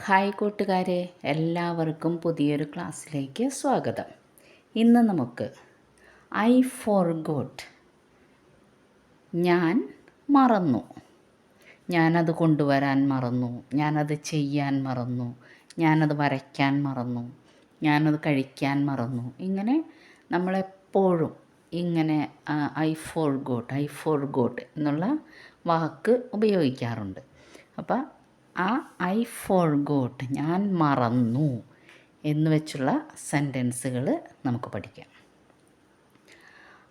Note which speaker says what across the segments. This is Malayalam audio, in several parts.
Speaker 1: ഹായ് കൂട്ടുകാരെ, എല്ലാവർക്കും പുതിയൊരു ക്ലാസ്സിലേക്ക് സ്വാഗതം. ഇന്ന് നമുക്ക് ഐ ഫോർഗോട്ട്, ഞാൻ മറന്നു, ഞാനത് കൊണ്ടുവരാൻ മറന്നു, ഞാനത് ചെയ്യാൻ മറന്നു, ഞാനത് വരയ്ക്കാൻ മറന്നു, ഞാനത് കഴിക്കാൻ മറന്നു. ഇങ്ങനെ നമ്മളെപ്പോഴും ഇങ്ങനെ ഐ ഫോർഗോട്ട് എന്നുള്ള വാക്ക് ഉപയോഗിക്കാറുണ്ട്. അപ്പോൾ ആ ഐ ഫോർഗോട്ട്, ഞാൻ മറന്നു എന്ന് വെച്ചുള്ള സെൻറ്റൻസുകൾ നമുക്ക് പഠിക്കാം.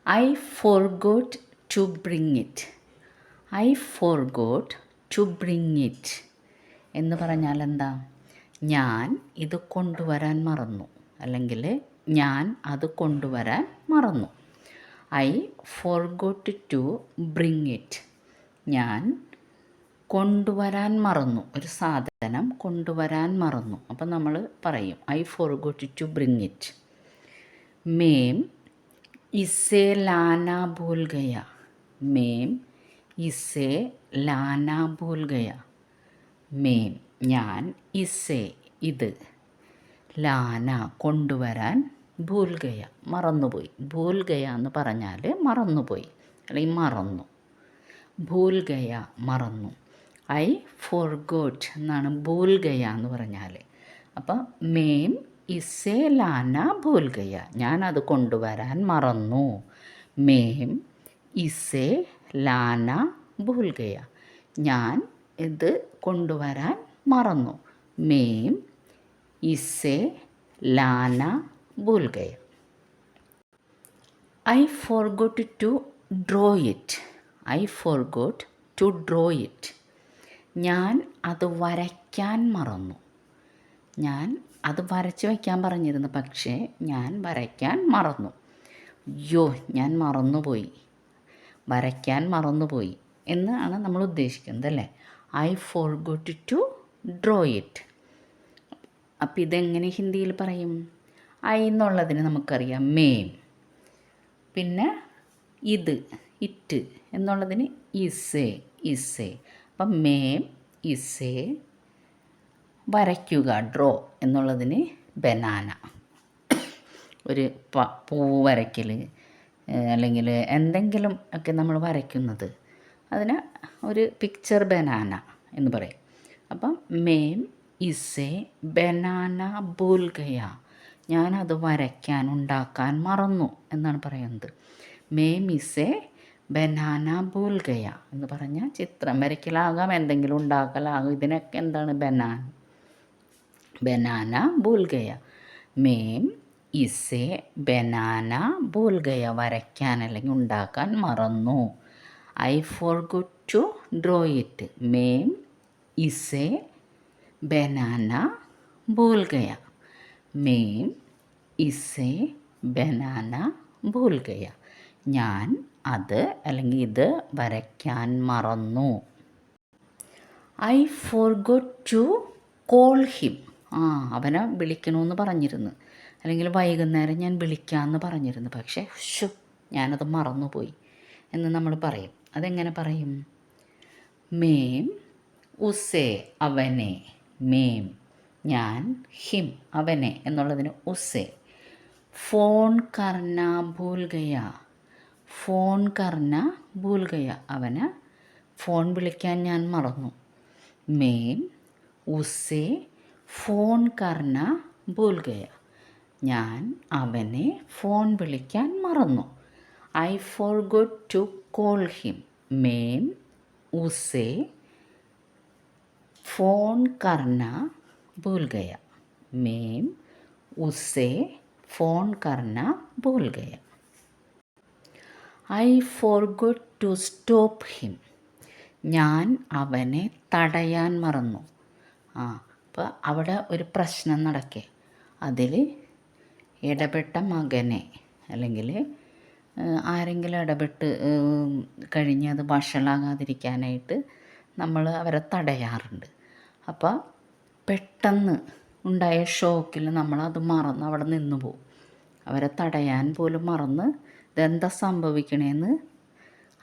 Speaker 1: I forgot to bring it. I forgot to bring it എന്ന് പറഞ്ഞാൽ എന്താ? ഞാൻ ഇത് കൊണ്ടുവരാൻ മറന്നു, അല്ലെങ്കിൽ ഞാൻ അത് കൊണ്ടുവരാൻ മറന്നു. I forgot to bring it. ഞാൻ കൊണ്ടുവരാൻ മറന്നു, ഒരു സാധനം കൊണ്ടുവരാൻ മറന്നു. അപ്പം നമ്മൾ പറയും I forgot to bring it. മേം ഇസേ ലാന ഭൂൽ ഗയ. മേം ഇസേ ലാന ഭൂൽ ഗയ. മേം ഞാൻ, ഇസേ ഇത്, ലാന കൊണ്ടുവരാൻ, ഭൂൽ ഗയ മറന്നുപോയി. ഭൂൽ ഗയ എന്ന് പറഞ്ഞാൽ മറന്നുപോയി അല്ലെങ്കിൽ മറന്നു. ഭൂൽ ഗയ മറന്നു. ഐ ഫോർഗോട്ട് എന്നാണ് ഭൂൽ ഗയ എന്ന് പറഞ്ഞാൽ. അപ്പം മേം ഇസേ ലാന ഭൂൽ ഗയ, ഞാനത് കൊണ്ടുവരാൻ മറന്നു. മേം ഇസേ ലാന ഭൂൽ ഗയ, ഞാൻ ഇത് കൊണ്ടുവരാൻ മറന്നു. മേം ഇസേ ലാന ഭൂൽ ഗയ. I forgot to draw it. I forgot to draw it. ഞാൻ അത് വരയ്ക്കാൻ മറന്നു. ഞാൻ അത് വരച്ച് വയ്ക്കാൻ പറഞ്ഞിരുന്നു, പക്ഷേ ഞാൻ വരയ്ക്കാൻ മറന്നു. അയ്യോ, ഞാൻ മറന്നുപോയി, വരയ്ക്കാൻ മറന്നുപോയി എന്നാണ് നമ്മൾ ഉദ്ദേശിക്കുന്നത് അല്ലേ? I forgot to draw it. അപ്പം ഇതെങ്ങനെ ഹിന്ദിയിൽ പറയും? ഐ എന്നുള്ളതിന് നമുക്കറിയാം മേം, പിന്നെ ഇത്, ഇറ്റ് എന്നുള്ളതിന് ഇസേ. അപ്പം മേം ഇസേ, വരയ്ക്കുക ഡ്രോ എന്നുള്ളതിന് ബനാന, ഒരു പൂവ് വരയ്ക്കൽ അല്ലെങ്കിൽ എന്തെങ്കിലും ഒക്കെ നമ്മൾ വരയ്ക്കുന്നത്, അതിന് ഒരു പിക്ചർ ബനാന എന്ന് പറയും. അപ്പം മേം ഇസേ ബനാന ഭൂൽ ഗയ, ഞാനത് വരയ്ക്കാൻ, ഉണ്ടാക്കാൻ മറന്നു എന്നാണ് പറയുന്നത്. മേം ഇസേ ബനാന ഭൂൽ ഗയ എന്ന് പറഞ്ഞാൽ ചിത്രം വരയ്ക്കലാകാം, എന്തെങ്കിലും ഉണ്ടാക്കലാകാം. ഇതിനൊക്കെ എന്താണ് ബനാന ഭൂൽ ഗയ. മേം ഇസേ ബനാന ഭൂൽ ഗയ, വരയ്ക്കാൻ അല്ലെങ്കിൽ ഉണ്ടാക്കാൻ മറന്നു. I forgot to draw it. മേം ഇസേ ബനാന ഭൂൽ ഗയ. മേം ഇസേ ബനാന ഭൂൽ ഗയ, ഞാൻ അത് അല്ലെങ്കിൽ ഇത് വരയ്ക്കാൻ മറന്നു. I forgot to call him. അവനെ വിളിക്കണമെന്ന് പറഞ്ഞിരുന്നു, അല്ലെങ്കിൽ വൈകുന്നേരം ഞാൻ വിളിക്കാമെന്ന് പറഞ്ഞിരുന്നു, പക്ഷേ ഞാനത് മറന്നുപോയി എന്ന് നമ്മൾ പറയും. അതെങ്ങനെ പറയും? മേം ഉസേ, അവനെ. മേം ഞാൻ, ഹിം അവനെ എന്നുള്ളതിന് ഉസേ. ഫോൺ കർന ഭൂൽ ഗയ. ഫോൺ കർന ഭൂൽ ഗയ, അവന് ഫോൺ വിളിക്കാൻ ഞാൻ മറന്നു. മേം ഉസേ ഫോൺ കർന ഭൂൽ ഗയ, ഞാൻ അവനെ ഫോൺ വിളിക്കാൻ മറന്നു. I forgot to call him. മേം ഉസേ ഫോൺ കർന ഭൂൽ ഗയ. മേം ഉസേ ഫോൺ കർന ഭൂൽ ഗയ. I forgot to stop him. ഞാൻ അവനെ തടയാൻ മറന്നു. അപ്പോൾ അവിടെ ഒരു പ്രശ്നം നടക്കേ, അതിൽ ഇടപെട്ട മകനെ അല്ലെങ്കിൽ ആരെങ്കിലും ഇടപെട്ട് കഴിഞ്ഞ് അത് വഷളാകാതിരിക്കാനായിട്ട് നമ്മൾ അവരെ തടയാറുണ്ട്. അപ്പോൾ പെട്ടെന്ന് ഉണ്ടായ ഷോക്കിൽ നമ്മളത് മറന്ന് അവിടെ നിന്ന് പോകും. അവരെ തടയാൻ പോലും മറന്ന് ഇതെന്താ സംഭവിക്കണേന്ന്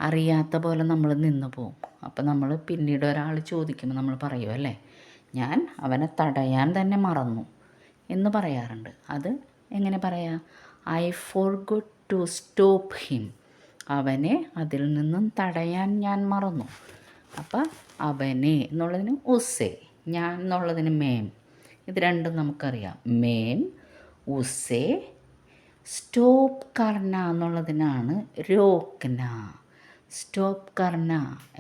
Speaker 1: അറിയാത്ത പോലെ നമ്മൾ നിന്ന് പോകും. അപ്പോൾ നമ്മൾ പിന്നീട് ഒരാൾ ചോദിക്കുമ്പോൾ നമ്മൾ പറയും അല്ലേ, ഞാൻ അവനെ തടയാൻ തന്നെ മറന്നു എന്ന് പറയാറുണ്ട്. അത് എങ്ങനെ പറയാം? I forgot to stop him. അവനെ അതിൽ നിന്നും തടയാൻ ഞാൻ മറന്നു. അപ്പം അവനെ എന്നുള്ളതിന് ഉസേ, ഞാൻ എന്നുള്ളതിന് മേം. ഇത് രണ്ടും നമുക്കറിയാം. മേം, ഉസേ. സ്റ്റോപ്പ് കർണ എന്നുള്ളതിനാണ് രോക്ന. സ്റ്റോപ്പ് കർണ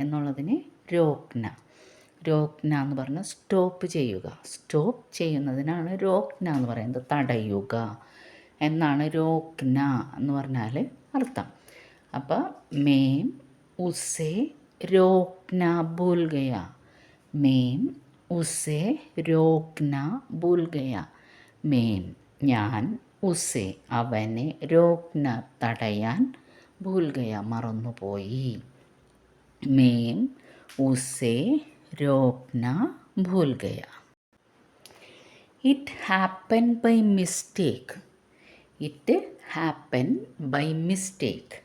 Speaker 1: എന്നുള്ളതിന് രോക്ന. രോക്ന എന്ന് പറഞ്ഞാൽ സ്റ്റോപ്പ് ചെയ്യുക. സ്റ്റോപ്പ് ചെയ്യുന്നതിനാണ് രോക്ന എന്ന് പറയുന്നത്, തടയുക എന്നാണ് രോക്ന എന്ന് പറഞ്ഞാൽ അർത്ഥം. അപ്പോൾ മേം ഉസേ രോക്ന ഭൂൽ ഗയ. മേം ഉസേ രോക്ന ഭൂൽ ഗയ. മേം ഞാൻ, ഉസേ അവനെ, രോക്ന തടയാൻ, ഭൂൽ ഗയ മറന്നുപോയി. മേം ഉസേ രോക്ന ഭൂൽ ഗയ. It happen by mistake. It happen by mistake.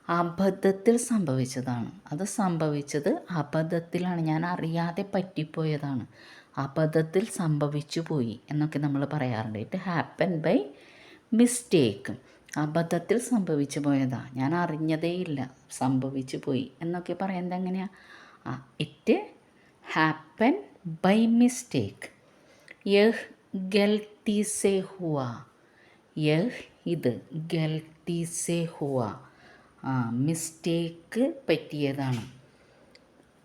Speaker 1: അബദ്ധത്തിൽ സംഭവിച്ചതാണ്. അത് സംഭവിച്ചത് അബദ്ധത്തിലാണ്, ഞാൻ അറിയാതെ പറ്റിപ്പോയതാണ്, അബദ്ധത്തിൽ സംഭവിച്ചു പോയി എന്നൊക്കെ നമ്മൾ പറയാറുണ്ട്. It happen by mistake. അബദ്ധത്തിൽ സംഭവിച്ചു പോയതാ, ഞാൻ അറിഞ്ഞതേയില്ല, സംഭവിച്ചു പോയി എന്നൊക്കെ പറയുന്നത് എങ്ങനെയാണ്? It happen by mistake. യഹ് ഗൽത്തി സേ ഹുവാ. യഹ് ഇത്, ഗൽത്തി സേ ഹുവാ മിസ്റ്റേക്ക് പറ്റിയതാണ്.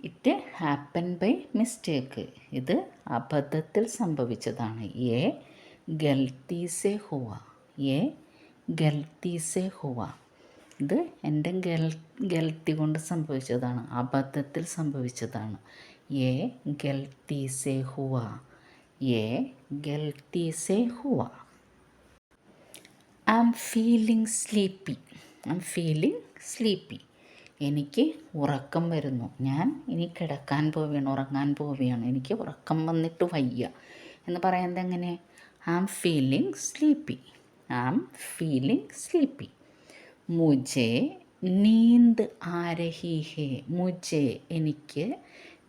Speaker 1: ഇറ്റ് ഹാപ്പൻ ബൈ മിസ്റ്റേക്ക്, ഇത് അബദ്ധത്തിൽ സംഭവിച്ചതാണ്. യേ ഗൽത്തി സേ ഹുവ. യേ ഗൽത്തി സേ ഹുവ, ഇത് എൻ്റെ ഗൽത്തി കൊണ്ട് സംഭവിച്ചതാണ്, അബദ്ധത്തിൽ സംഭവിച്ചതാണ്. യേ ഗൽത്തി സേ ഹുവ. യേ ഗൽത്തി സേ ഹുവ. I am feeling sleepy. I am feeling sleepy. എനിക്ക് ഉറക്കം വരുന്നു, ഞാൻ ഇനി കിടക്കാൻ പോവുകയാണ്, ഉറങ്ങാൻ പോവുകയാണ്, എനിക്ക് ഉറക്കം വന്നിട്ട് വയ്യ എന്ന് പറയുന്നത് എങ്ങനെ? I am feeling sleepy. I am feeling sleepy. മുझे നീന്ത് ആ രഹി ഹേ. മുझे എനിക്ക്,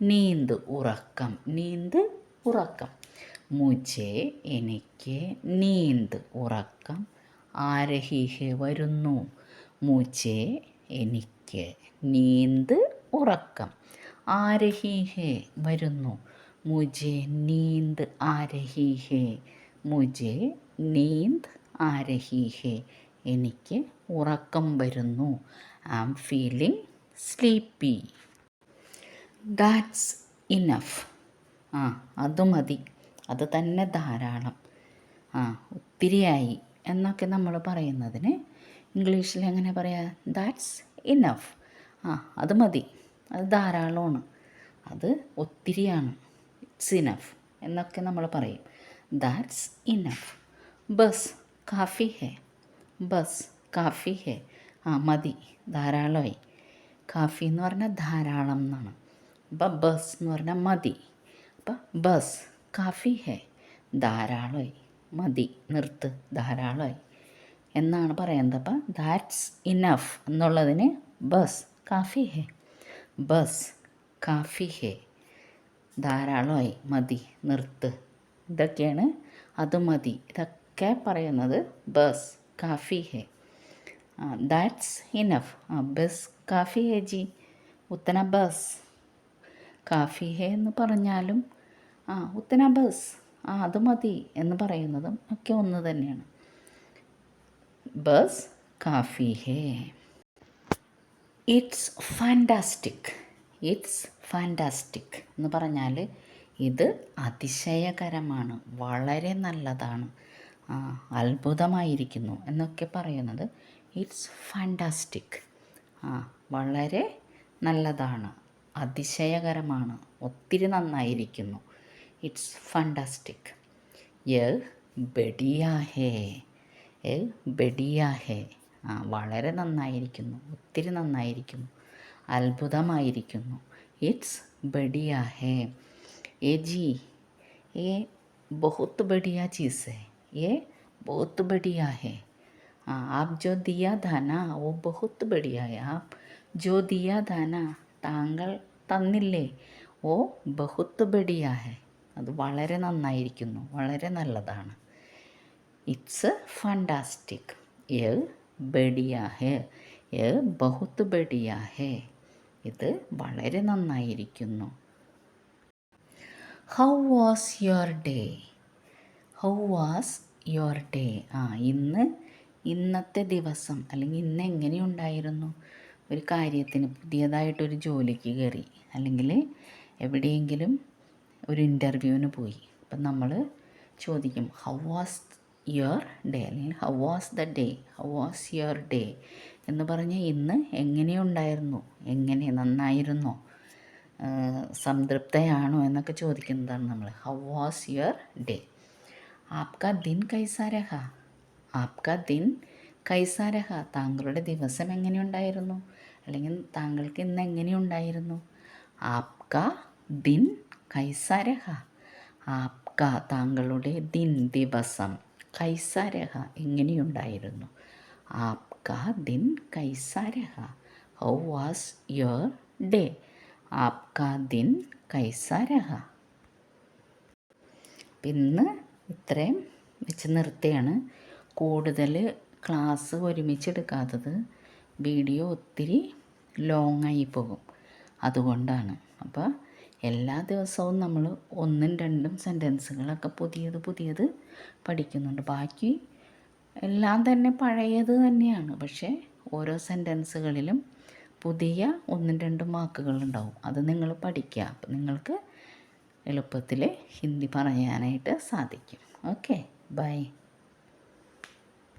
Speaker 1: നീന്ത് ഉറക്കം, നീന്ത് ഉറക്കം. മുझे എനിക്ക്, നീന്ത് ഉറക്കം, ആ രഹി ഹേ വരുന്നു. മുझे എനിക്ക്, നീന്ത് ഉറക്കം, ആ രഹി ഹേ വരുന്നു. മുझे നീന്ത് ആ രഹി ഹേ. മുझे നീന്ത് ആ രഹി ഹേ, എനിക്ക് ഉറക്കം വരുന്നു. I am feeling sleepy. That's enough. അത് മതി, അത് തന്നെ ധാരാളം, ഒത്തിരിയായി എന്നൊക്കെ നമ്മൾ പറയുന്നതിന് ഇംഗ്ലീഷിൽ എങ്ങനെ പറയാം? That's enough. അത് മതി, അത് ധാരാളമാണ്, അത് ഒത്തിരിയാണ്, ഇറ്റ്സ് ഇനഫ് എന്നൊക്കെ നമ്മൾ പറയും. That's enough. ബസ് കാഫി ഹേ. ബസ് കാഫി ഹേ, മതി, ധാരാളമായി. കാഫി എന്ന് പറഞ്ഞാൽ ധാരാളം എന്നാണ്. അപ്പം ബസ് എന്ന് പറഞ്ഞാൽ മതി. അപ്പം ബസ് കാഫി ഹേ, ധാരാളമായി, മതി, നിർത്ത്, ധാരാളമായി എന്നാണ് പറയുന്നത്. അപ്പം ദാറ്റ്സ് ഇനഫ് എന്നുള്ളതിന് ബസ് കാഫി ഹേ. ബസ് കാഫി ഹേ, ധാരാളമായി, മതി, നിർത്ത്. ഇതൊക്കെയാണ് അത് മതി, ഇതൊക്കെ പറയുന്നത് ബസ് കാഫി ഹേ. That's enough. ബസ് കാഫി ഹേ ജി, ഉത്തന ബസ്. കാഫി ഹേ എന്ന് പറഞ്ഞാലും ഉത്തന ബസ്, അത് മതി എന്ന് പറയുന്നതും ഒക്കെ ഒന്ന് തന്നെയാണ്. ബസ് കാഫി ഹേ. It's fantastic. ഇറ്റ്സ് ഫാൻറ്റാസ്റ്റിക് എന്ന് പറഞ്ഞാൽ ഇത് അതിശയകരമാണ്, വളരെ നല്ലതാണ്, അത്ഭുതമായിരിക്കുന്നു എന്നൊക്കെ പറയുന്നത് ഇറ്റ്സ് ഫാൻറ്റാസ്റ്റിക്. വളരെ നല്ലതാണ്, അതിശയകരമാണ്, ഒത്തിരി നന്നായിരിക്കുന്നു. It's fantastic. യഹ് ബഡിയാ ഹേ. യഹ് ബഡിയാ ഹേ, വളരെ നന്നായിരിക്കുന്നു, ഒത്തിരി നന്നായിരിക്കുന്നു, അത്ഭുതമായിരിക്കുന്നു. ഇറ്റ്സ് ബഡിയാ ഹേ. ഏ ജി, ഏ ബഹുത്ത് ബഡിയാ ചീസ് ഹേ. ഏ ബഹുത്ത് ബഡിയാ ഹേ. ആപ് ജോ ദിയാ ഥാ നാ വോ ബഹുത്ത് ബഡിയാ ഹേ. ആപ് ജോ ദിയാ ഥാ നാ, താങ്കൾ തന്നില്ലേ, ഓ ബഹുത്ത് ബഡിയാ ഹേ, അത് വളരെ നന്നായിരിക്കുന്നു, വളരെ നല്ലതാണ്. It's fantastic. യേ ബഡിയ ഹേ. യേ ബഹുത്ത് ബഡിയ ഹേ. ഇത് വളരെ നന്നായിരിക്കുന്നു. How was your day? How was your day? ഇന്നത്തെ ദിവസം അല്ലെങ്കിൽ ഇന്ന് എങ്ങനെയുണ്ടായിരുന്നു? ഒരു കാര്യത്തിന് പുതിയതായിട്ടൊരു ജോലിക്ക് കയറി, അല്ലെങ്കിൽ എവിടെയെങ്കിലും ഒരു ഇൻ്റർവ്യൂവിന് പോയി. അപ്പം നമ്മൾ ചോദിക്കും ഹൗ വാസ് യുവർ ഡേ, അല്ലെങ്കിൽ how was the day, how was your day എന്ന് പറഞ്ഞാൽ ഇന്ന് എങ്ങനെയുണ്ടായിരുന്നു, എങ്ങനെ നന്നായിരുന്നോ, സംതൃപ്തയാണോ എന്നൊക്കെ ചോദിക്കുന്നതാണ് നമ്മൾ. How was your day? ആപ്കാ ദിൻ കൈസാ രഹാ? ആപ്കാ ദിൻ കൈസാ രഹാ? താങ്കളുടെ ദിവസം എങ്ങനെയുണ്ടായിരുന്നു, അല്ലെങ്കിൽ താങ്കൾക്ക് ഇന്ന് എങ്ങനെയുണ്ടായിരുന്നു? ആപ്കാ ദിൻ കൈസാ രഹാ? ആപ്കാ താങ്കളുടെ ദിൻ ദിവസം, കൈസാ രഹാ എങ്ങനെയുണ്ടായിരുന്നു? ആപ്കാ ദിൻ കൈസാ രഹാ? How was your day? ആപ്കാ ദിൻ കൈസാ രഹാ? ഇന്ന് ഇത്രയും വെച്ച് നിർത്തുകയാണ്. കൂടുതൽ ക്ലാസ് ഒരുമിച്ചെടുക്കാത്തത് വീഡിയോ ഒത്തിരി ലോങ്ങായി പോകും, അതുകൊണ്ടാണ്. അപ്പോൾ എല്ലാ ദിവസവും നമ്മൾ 1ഉം 2ഉം സെൻറ്റൻസുകളൊക്കെ പുതിയത് പഠിക്കുന്നുണ്ട്. ബാക്കി എല്ലാം തന്നെ പഴയത് തന്നെയാണ്. പക്ഷേ ഓരോ സെൻറ്റൻസുകളിലും പുതിയ 1ഉം 2ഉം വാക്കുകളുണ്ടാവും. അത് നിങ്ങൾ പഠിക്കുക. അപ്പോൾ നിങ്ങൾക്ക് എളുപ്പത്തിൽ ഹിന്ദി പറയാനായിട്ട് സാധിക്കും. Okay, by.